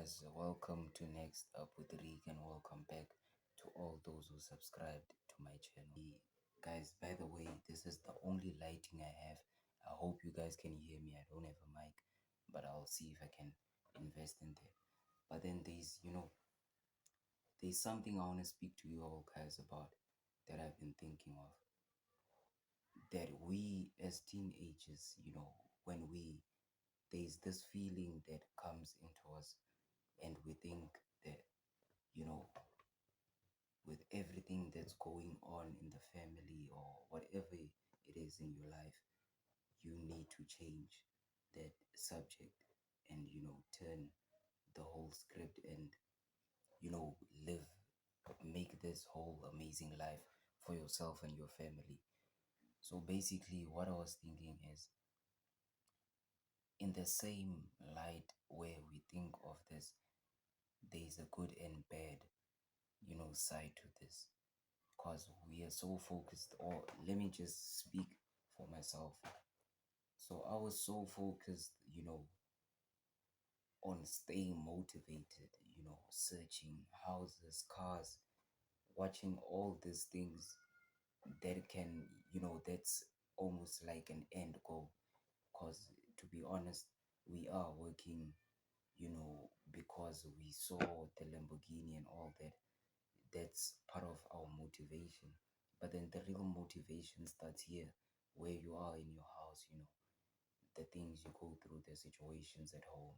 guys, welcome to Next Up with Rick and welcome back to all those who subscribed to my channel. Guys, by the way, this is the only lighting I have. I hope you guys can hear me. I don't have a mic, but I'll see if I can invest in there. But then there's something I want to speak to you all guys about that I've been thinking of. That we as teenagers, when there's this feeling that comes into us and we think that you know with everything that's going on in the family or whatever it is in your life, you need to change that subject and turn the whole script and you know live make this whole amazing life for yourself and your family. So basically what I was thinking is, in the same light where we think of this, there's a good and bad side to this, because we are so focused, or let me just speak for myself. So I was so focused on staying motivated, searching houses, cars, watching all these things that can that's almost like an end goal. Because to be honest, we are working because we saw the Lamborghini and all that. That's part of our motivation. But then the real motivation starts here, where you are in your house, the things you go through, the situations at home.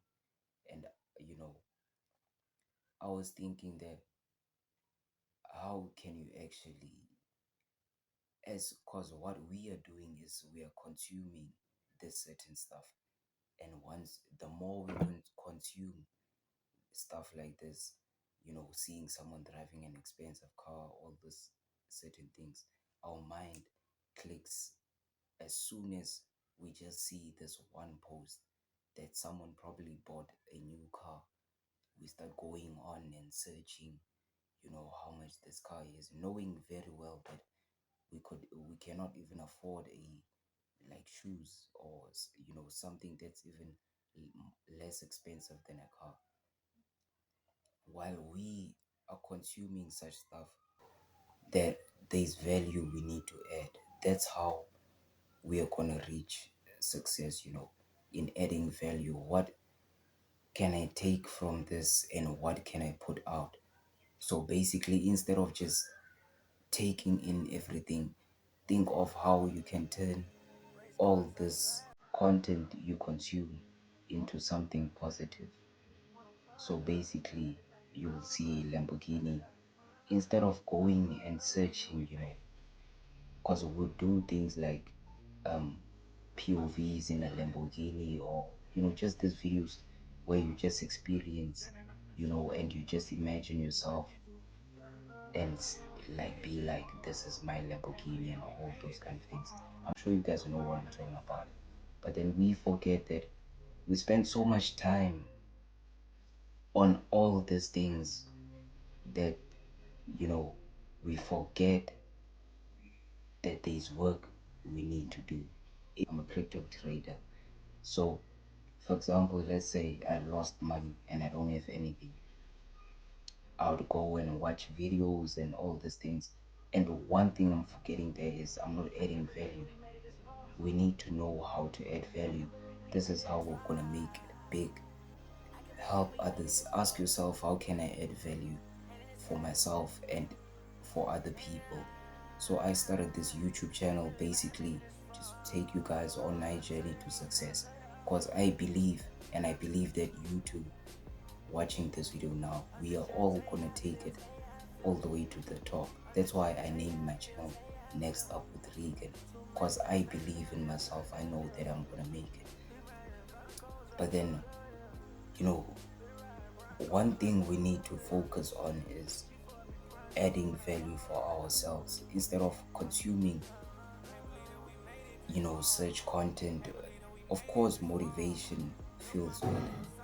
And, you know, I was thinking that how can you actually, because what we are doing is we are consuming this certain stuff. And once, the more we consume stuff like this, seeing someone driving an expensive car, all this certain things, our mind clicks as soon as we just see this one post that someone probably bought a new car. We start going on and searching, how much this car is, knowing very well that we cannot even afford a like shoes or something that's even less expensive than a car. While we are consuming such stuff, that there's value we need to add. That's how we are gonna reach success, in adding value. What can I take from this and what can I put out? So basically, instead of just taking in everything, think of how you can turn all this content you consume into something positive. So basically, you'll see Lamborghini, instead of going and searching, because we'll do things like um, POVs in a Lamborghini, or just these videos where you just experience, and you just imagine yourself and like be like, this is my Lamborghini and all those kind of things. I'm sure you guys know what I'm talking about. But then we forget that we spend so much time on all these things that you know we forget that there's work we need to do. I'm a crypto trader. So for example, let's say I lost money and I don't have anything. I would go and watch videos and all these things. And one thing I'm forgetting there is I'm not adding value. We need to know how to add value. This is how we're gonna make it big. Help others. Ask yourself, how can I add value for myself and for other people? So I started this YouTube channel basically just to take you guys on my journey to success. Because I believe, and I believe that you too, watching this video now, we are all gonna take it all the way to the top. That's why I named my channel Next Up with Regan, because I believe in myself. I know that I'm gonna make it. But then, you know, one thing we need to focus on is adding value for ourselves instead of consuming, such content. Of course, motivation feels good.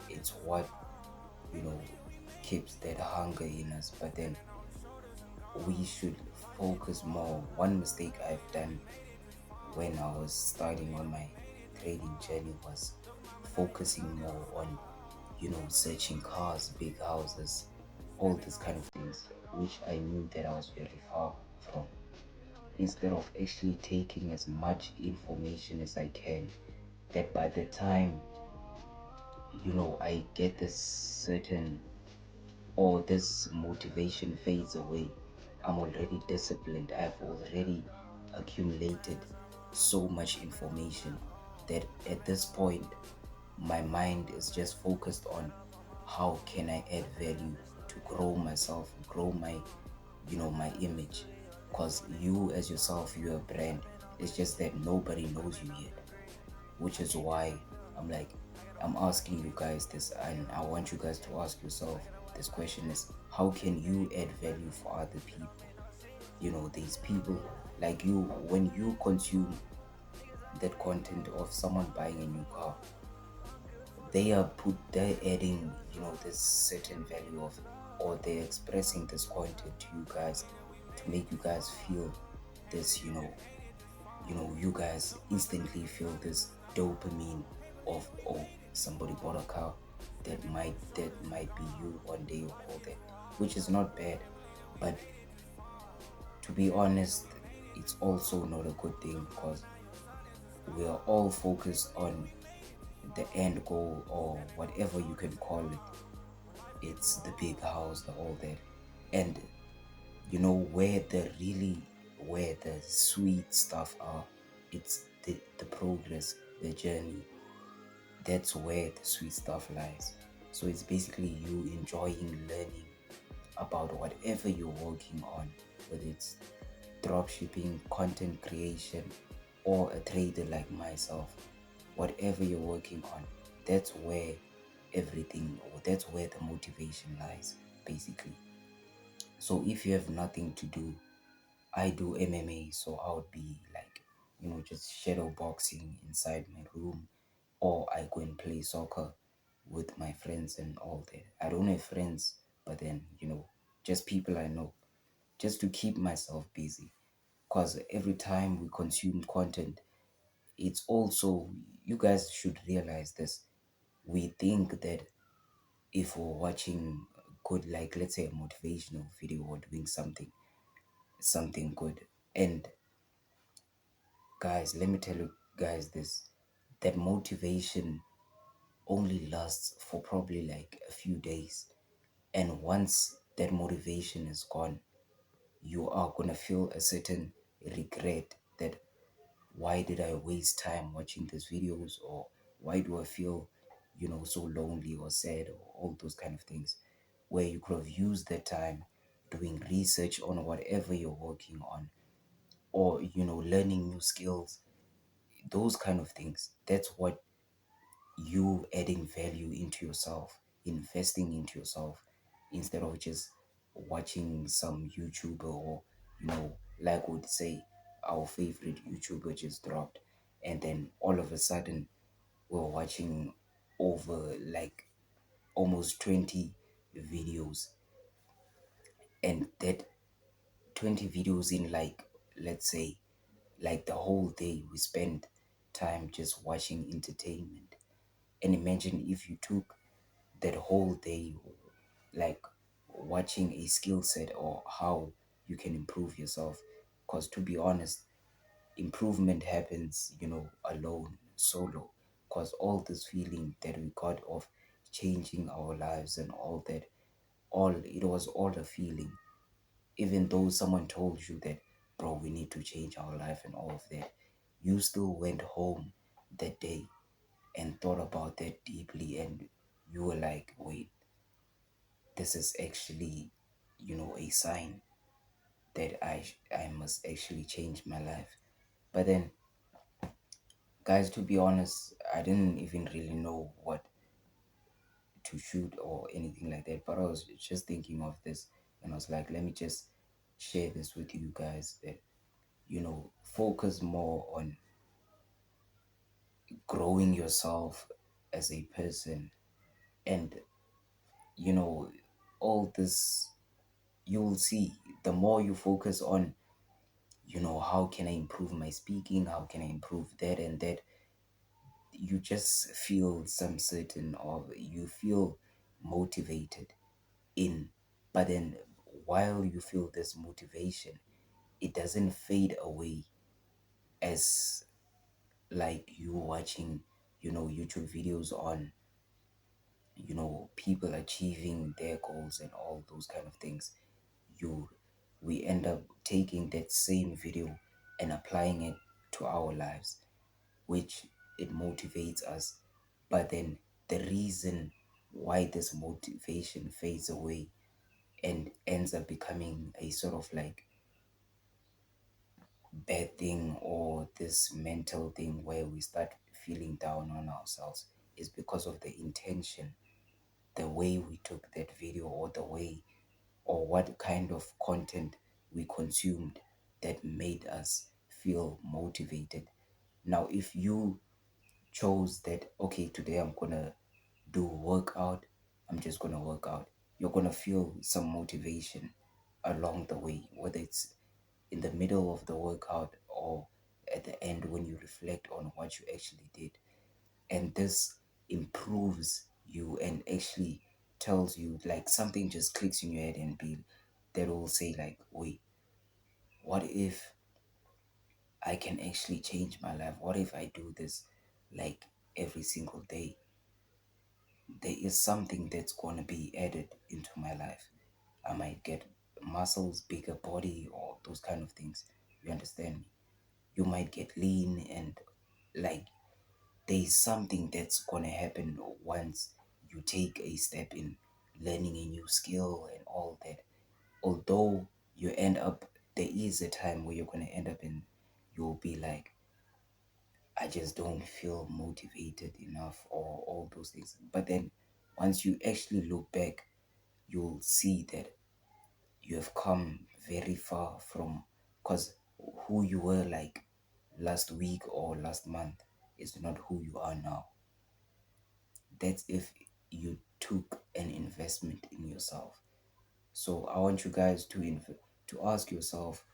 It's what, you know, keeps that hunger in us. But then we should focus more. One mistake I've done when I was starting on my trading journey was focusing more on searching cars, big houses, all these kind of things, which I knew that I was very far from. Instead of actually taking as much information as I can, that by the time, I get this certain or this motivation fades away, I'm already disciplined. I've already accumulated so much information that at this point, my mind is just focused on how can I add value to grow myself, grow my image. Because you as yourself, you're a brand. It's just that nobody knows you yet, which is why I'm like, I'm asking you guys this, and I want you guys to ask yourself this question: is how can you add value for other people? These people like you, when you consume that content of someone buying a new car, they're adding, this certain value of, or they're expressing this content to you guys to make you guys feel this, you guys instantly feel this dopamine of, oh, somebody bought a car, that might be you one day, or all that, which is not bad. But to be honest, it's also not a good thing, because we are all focused on the end goal, or whatever you can call it. It's the big house, the all that. And where the sweet stuff are, it's the progress, the journey. That's where the sweet stuff lies. So it's basically you enjoying learning about whatever you're working on, whether it's dropshipping, content creation, or a trader like myself. Whatever you're working on, that's where that's where the motivation lies, basically. So if you have nothing to do, I do MMA, so I would be like, just shadow boxing inside my room, or I go and play soccer with my friends and all that. I don't have friends, but then, just people I know, just to keep myself busy. Because every time we consume content, it's also, you guys should realize this. We think that if we're watching good, like let's say a motivational video or doing something good, and guys, let me tell you guys this, that motivation only lasts for probably like a few days. And once that motivation is gone, you are gonna feel a certain regret that why did I waste time watching these videos, or why do I feel, so lonely or sad, or all those kind of things, where you could have used that time doing research on whatever you're working on, or learning new skills, those kind of things. That's what you adding value into yourself, investing into yourself, instead of just watching some YouTuber, or like would say our favorite YouTuber just dropped, and then all of a sudden we're watching over like almost 20 videos, and that 20 videos in, like, let's say, like the whole day we spend time just watching entertainment. And imagine if you took that whole day, like watching a skill set, or how you can improve yourself. Because to be honest, improvement happens, alone, solo. Because all this feeling that we got of changing our lives and all that, all it was all a feeling. Even though someone told you that, bro, we need to change our life and all of that, you still went home that day and thought about that deeply, and you were like, wait, this is actually, a sign that I must actually change my life. But then, guys, to be honest, I didn't even really know what to shoot or anything like that. But I was just thinking of this, and I was like, let me just share this with you guys, that focus more on growing yourself as a person. And you know all this, you will see, the more you focus on, how can I improve my speaking, how can I improve that and that, you just feel some certain, or you feel motivated in. But then while you feel this motivation, it doesn't fade away as like you watching, YouTube videos on, people achieving their goals and all those kind of things. you we end up taking that same video and applying it to our lives, which it motivates us. But then the reason why this motivation fades away and ends up becoming a sort of like bad thing, or this mental thing where we start feeling down on ourselves, is because of the intention, the way we took that video, or the way, or what kind of content we consumed that made us feel motivated. Now, if you chose that, okay, today I'm gonna do workout, I'm just gonna work out, you're gonna feel some motivation along the way, whether it's in the middle of the workout or at the end when you reflect on what you actually did. And this improves you and actually tells you, like, something just clicks in your head and be that will say like, wait, what if I can actually change my life? What if I do this like every single day? There is something that's gonna be added into my life. I might get muscles, bigger body, or those kind of things. You understand me? You might get lean, and like there's something that's gonna happen once you take a step in learning a new skill and all that. Although you end up, there is a time where you're gonna end up in, you'll be like, I just don't feel motivated enough, or all those things. But then once you actually look back, you'll see that you have come very far from, because who you were like last week or last month is not who you are now. That's if you took an investment in yourself. So I want you guys to ask yourself,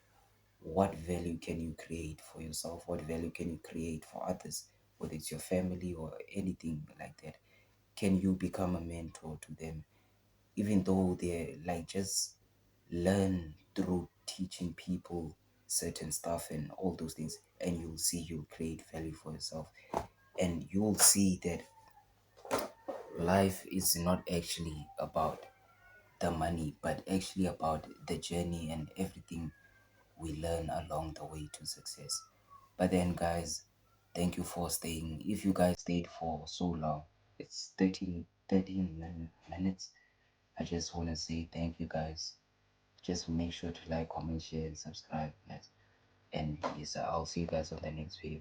what value can you create for yourself? What value can you create for others, whether it's your family or anything like that? Can you become a mentor to them, even though they're like, just learn through teaching people certain stuff and all those things, and you'll see you'll create value for yourself, and you'll see that life is not actually about the money, but actually about the journey and everything we learn along the way to success. But then, guys, thank you for staying. If you guys stayed for so long, it's 13 minutes. I just want to say thank you, guys. Just make sure to like, comment, share, and subscribe, guys. And yes, I'll see you guys on the next video.